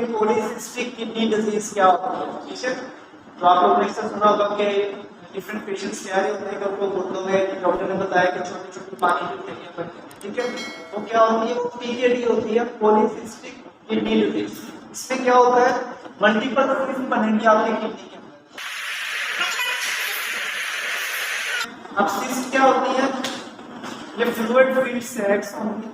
कि polycystic kidney disease क्या होता है, ठीक है। तो आप लोगों ने अक्सर सुना होगा कि डिफरेंट पेशेंट्स क्या होते हैं कि उनको घुटनों में डॉक्टर ने बताया कि छोटी छोटी पानी की थैलियां बनती हैं, ठीक है। वो क्या होती है, वो पीकेडी होती है, पॉलीसिस्टिक किडनी डिजीज। इसमें क्या होता है, मल्टीपल सिस्ट बनेंगे आपकी किडनी के अंदर। अब सिस्ट क्या होती है, ये फ्लूइड फिल्ड सैक्स होंगी।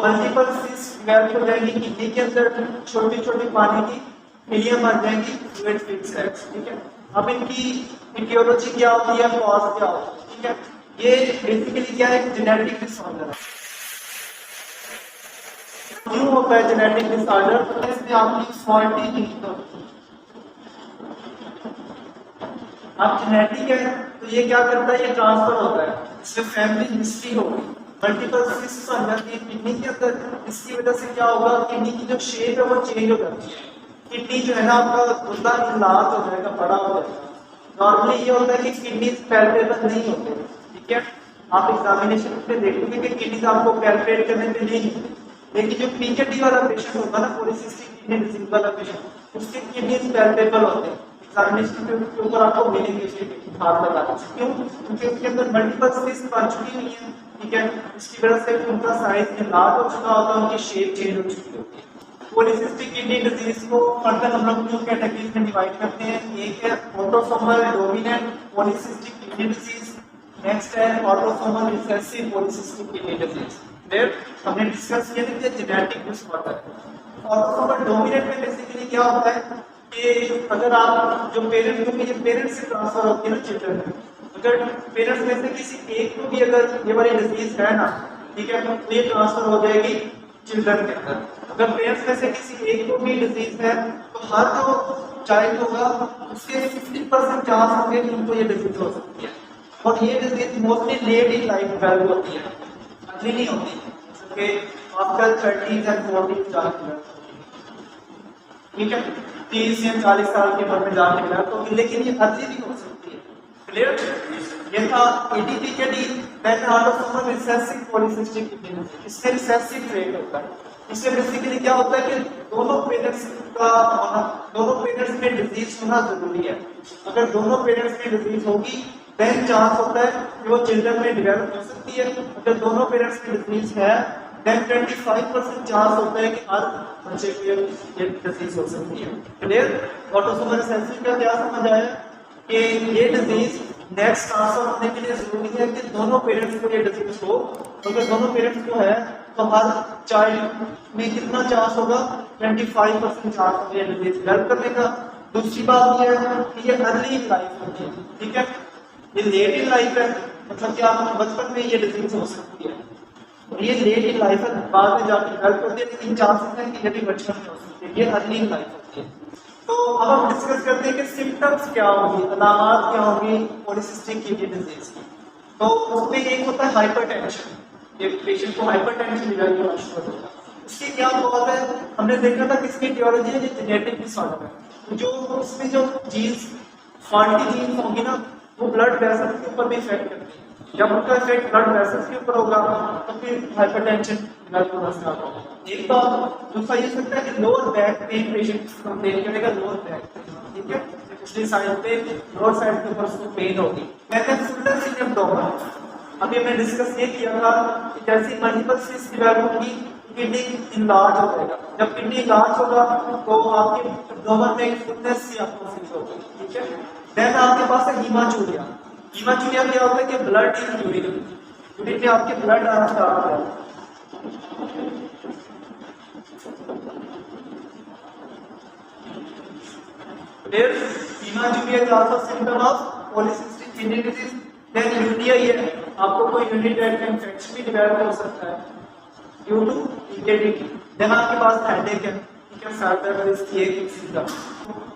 मल्टीपल सिस्ट डेवलप हो जाएंगी किडनी के अंदर, छोटी छोटी पानी की थैलियां बन जाएंगी, फ्लूइड फिल्ड सैक्स, ठीक है। अब इनकी इटियोलॉजी क्या होती है, कॉज क्या होती है, ठीक है। ये बेसिकली क्या है, जेनेटिक डिसऑर्डर है। क्यों होता है जेनेटिक डिसऑर्डर, इसमें आपकी फॉल्टी जीन होती है। अब जेनेटिक है तो ये क्या करता है, ये ट्रांसफर होता है, इसमें फैमिली हिस्ट्री होगी, मल्टीपल सिस्ट बन जाती है किडनी के अंदर। इसकी वजह से क्या होगा, किडनी की जो शेप है वो चेंज हो जाती है। किडनी जो है ना आपका गुर्दा इलाज हो जाएगा, बड़ा हो जाएगा। नॉर्मली ये होता है कि किडनी पैल्पेबल नहीं होते, ठीक है। आप एग्जामिनेशन में देखोगे कि किडनी आपको पैल्पेट करने में नहीं मिलती, लेकिन जो पीकेडी वाला पेशेंट होगा ना, पॉलीसिस्टिक किडनी डिजीज वाला पेशेंट, उसके किडनी पैल्पेबल होते हैं। एग्जामिनेशन के ऊपर आपको मिलेंगे हाथ लगा, क्यों, क्योंकि उसके अंदर मल्टीपल सिस्ट बन चुकी हुई है, ठीक है। इसकी वजह से उनका साइज लार्ज हो चुका होता है, उनकी शेप चेंज हो चुकी होती है। पॉलीसिस्टिक किडनी डिजीज को फर्दर हम लोग दो कैटेगरीज में डिवाइड करते हैं। एक है autosomal dominant polycystic kidney disease, next है autosomal recessive polycystic kidney disease. फिर हमने डिस्कस किया था जेनेटिक डिसऑर्डर। ऑटोसोमल डोमिनेंट में बेसिकली क्या होता है कि अगर आप जो पेरेंट्स, क्योंकि ये पेरेंट्स से ट्रांसफर होती है ना चिल्ड्रन में, अगर पेरेंट्स में से किसी एक को भी अगर ये वाली डिजीज है ना, ठीक है, तो ये ट्रांसफर हो जाएगी चिल्ड्रन के अंदर। अगर पेरेंट्स में से किसी एक को भी डिजीज है तो हर जो चाइल्ड होगा उसके 50% चांस होंगे कि उनको ये डिजीज हो सकती है। और ये disease mostly late in life develop होती है, अर्ली नहीं होती, आफ्टर 30s एंड 40s जाके, ठीक है, 30 या 40 साल के उम्र में जाके मिला तो, लेकिन ये अर्ली भी हो सकती है। क्लियर, ये था ADPKD. Then autosomal recessive polycystic kidney disease, इसमें रिसेसिव ट्रेट होता है। इसमें बेसिकली क्या होता है कि दोनों पेरेंट्स का होना, दोनों पेरेंट्स में डिजीज होना जरूरी है। अगर दोनों पेरेंट्स में डिजीज होगी देन चांस होता है कि वो चिल्ड्रन में डेवलप हो सकती है। अगर दोनों पेरेंट्स में डिजीज है देन 25% चांस होता है कि हर बच्चे को ये डिजीज हो सकती है। क्लियर, ऑटोसोमल रिसेसिव का क्या समझ आया कि ये डिजीज नेक्स्ट ट्रांसफर होने के लिए जरूरी है कि दोनों पेरेंट्स को ये डिजीज हो। अगर दोनों पेरेंट्स को है तो हर चाइल्ड में कितना चांस होगा, 25% चांस होगा ये डिजीज डेवलप करने का। दूसरी बात ये है कि ये अर्ली इन लाइफ होती है, ठीक है, ये लेट इन लाइफ है, मतलब कि आप बचपन में ये डिजीज हो सकती है। ये लेट इन लाइफ है, बाद में जाके डेवलप होती है, लेकिन चांसेस हैं कि ये भी बचपन में हो सकती है। ये अर्ली इन लाइफ होती है। तो अब हम डिस्कस करते हैं कि सिम्टम्स क्या होंगी, अलामात क्या होंगी पॉलीसिस्टिक किडनी डिजीज की। तो उसमें एक होता है हाइपरटेंशन, ये पेशेंट को हाइपरटेंशन डिवेलप होना शुरू होता है। इसकी क्या कॉज है, हमने देखा था कि इसकी टियोलॉजी है, ये जेनेटिक डिसऑर्डर है। जो इसमें जो जीन्स फॉल्टी जीन्स होंगी ना, वो ब्लड वेसल्स के ऊपर भी इफेक्ट करती है। जब उनका इफेक्ट ब्लड वेसल्स के ऊपर होगा तो फिर हाइपरटेंशन डेवलप होना स्टार्ट होगा। एक तो दूसरा ये सकता है कि lower back pain patient complain करेगा, लोअर बैक, ठीक है, पिछली साइड पे लोअर साइड के ऊपर उसको पेन होगी। मैंने फुलनेस इन एब्डोमेन, अभी हमने डिस्कस ये किया था कि जैसे मल्टीपल सिस्ट डेवलप होगी किडनी इनलार्ज हो जाएगा। जब किडनी इनलार्ज होगा तो आपके एब्डोमेन में एक फुलनेस सी आपको फील होगी, ठीक है। देन आपके पास है हीमाचूरिया। हीमाचूरिया क्या होता है कि ब्लड इन यूरिन, यूरिन में आपके ब्लड आना स्टार्ट हो जाएगा। फिर haematuria is also symptom of polycystic kidney disease. Then UTI है, आपको कोई यूरिनरी ट्रैक्ट का इंफेक्शन भी डेवलप हो सकता है ड्यू टू ईकेडी। देन आपके पास हेडेक है, ठीक है, सर दर्द, इसकी एक सिम्टम।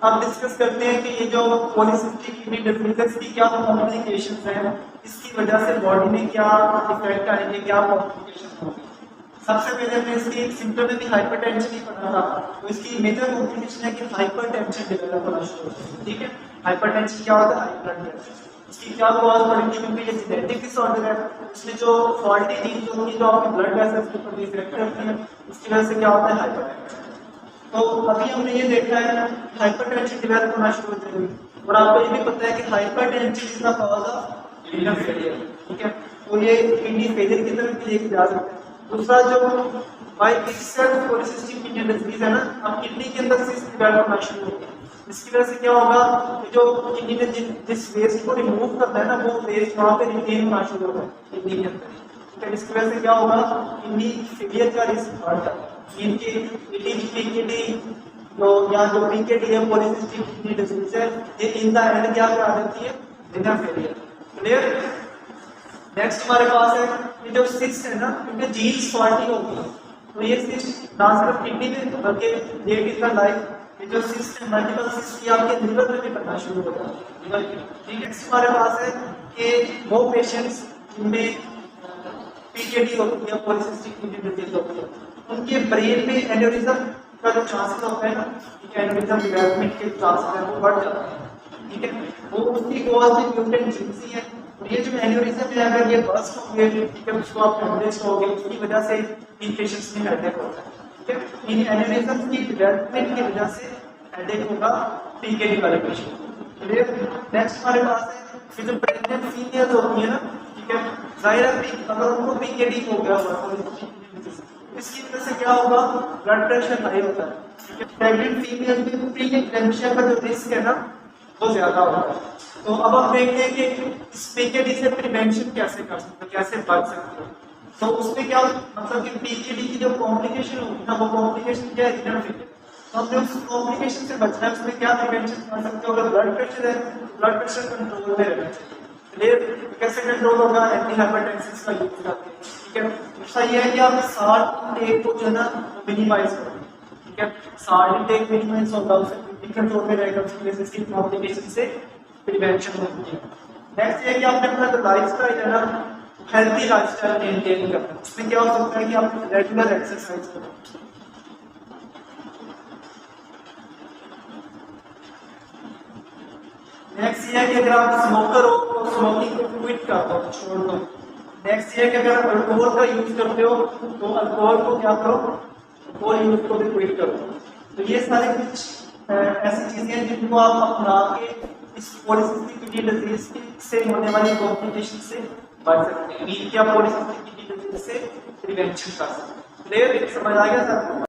अब डिस्कस करते हैं कि ये जो पॉलीसिस्टिक किडनी डिजीज की क्या कॉम्प्लिकेशंस हैं, इसकी वजह से बॉडी में क्या इफेक्ट आएंगे, क्या कॉम्प्लिकेशंस होंगे। सबसे पहले हमने इसकी सिम्टम में भी हाइपरटेंशन ही पढ़ा था, तो इसकी मेजर कॉम्प्लिकेशन है कि हाइपरटेंशन डेवलप होना शुरू होता है। ठीक है, हाइपरटेंशन क्या होता है? High blood pressure. इसकी क्या कॉज पड़ेगी? क्योंकि ये जेनेटिक डिसऑर्डर है, इसमें जो फॉल्टी जीन्स होती है जो आपके ब्लड वेसल्स के ऊपर इफेक्ट करती है, उसकी वजह से क्या होता है? हाइपरटेंशन। तो अभी हमने ये देखा है हाइपरटेंशन डेवलप होना शुरू हो जाएगी, और आपको ये भी पता है कि hypertension is the cause of kidney failure. ठीक है, तो ये किडनी फेलियर की तरफ भी लेके जा सकते हैं। दूसरा जो बाइसेक्सुअल पॉलीसिस्टिक किडनी डिजीज है ना, अब किडनी के अंदर सिस्ट डेवलप होना शुरू होता है। इसकी वजह से क्या होगा कि जो किडनी ने जिस वेस्ट को रिमूव करना है ना, वो वेस्ट वहां पे रिटेन होना शुरू होगा किडनी के अंदर। ठीक है, इसकी वजह से क्या होगा? किडनी फेलियर का रिस्क बढ़ जाता है। इनकी पीकेडी जो या जो पीकेडी है पॉलीसिस्टिक किडनी डिजीज है, ये इन द एंड क्या करा देती है? Renal failure. क्लियर? नेक्स्ट हमारे पास है ये जो सिस्ट है ना, क्योंकि जीन्स फॉल्टी होगी, तो ये सिस्ट ना सिर्फ किडनी में बल्कि लेट इन द लाइफ ये जो सिस्ट है मल्टीपल सिस्ट की आपके लिवर में भी बनना शुरू होता है लिवर में। ठीक है, नेक्स्ट हमारे पास है कि वो पेशेंट्स जिनमें पीकेडी होती है पॉलीसिस्टिक किडनी डिजीज होती है, उनके ब्रेन में एन्यूरिज्म का जो चांसेस होता है ना, एन्यूरिज्म डेवलपमेंट के चांसेस है वो बढ़ जाते हैं। ठीक है, वो उसकी कॉज भी म्यूटेंट जीन्स ही है, और ये जो एन्यूरिज्म है अगर ये बर्स्ट हो गए, ठीक है, उसको आप हेमरेज हो गए, उसकी वजह से इन पेशेंट्स में हेडेक होता है। ठीक है, इन एन्यूरिज्म की डेवलपमेंट की वजह से हेडेक होगा पीकेडी वाले पेशेंट। क्लियर? नेक्स्ट हमारे पास है कि जो प्रेग्नेंट फीमेल्स होती है ना, ठीक है, जाहिर है अगर उनको पीकेडी हो गया हुआ इसकी वजह से क्या होगा? ब्लड प्रेशर हाई होता है। ठीक है, प्रेग्नेंट फीमेल्स में प्री एक्लेम्पशिया का जो रिस्क है ना वो ज्यादा होता है। तो अब हम देखते हैं कि इस पीकेडी से प्रिवेंशन कैसे कर सकते हैं, कैसे बच सकते हैं। तो उसमें क्या मतलब कि पीकेडी की जो कॉम्प्लिकेशन होगी ना, वो कॉम्प्लिकेशन क्या है? Renal failure. तो हमने उस कॉम्प्लिकेशन से बचना है, उसमें क्या प्रिवेंशन कर सकते हो? अगर ब्लड प्रेशर है, ब्लड प्रेशर कंट्रोल में रहना चाहिए। क्लियर? कैसे कंट्रोल होगा? एंटी हाइपरटेंसिव्स का यूज करके। ठीक है, दूसरा ये है कि आप साल्ट इंटेक को जो है ना मिनिमाइज करो। ठीक है, साल्ट इंटेक मिनिमाइज होगा, उससे कंट्रोल में रहेगा, उसकी वजह से कॉम्प्लिकेशन से प्रिवेंशन होती है। नेक्स्ट ये कि आपने अपना जो लाइफस्टाइल है ना, हेल्थी लाइफस्टाइल मेंटेन करना। इसमें क्या हो सकता है कि आप रेगुलर एक्सरसाइज करो। नेक्स्ट ये है कि अगर आप स्मोकर हो तो स्मोकिंग को क्विट कर दो, छोड़ दो। नेक्स्ट ये है कि अगर आप अल्कोहल का यूज करते हो तो अल्कोहल को क्या करो? अल्कोहल यूज को भी क्विट करो। तो ये सारे कुछ ऐसी चीजें हैं जिनको आप अपना के इस पॉलीसिस्टिक किडनी डिजीज से होने वाली कॉम्प्लिकेशन से बच सकते हैं। क्या पॉलीसिस्टिक किडनी डिजीज से प्रिवेंशन कर सकते हैं। क्लियर? समझ आ गया सर?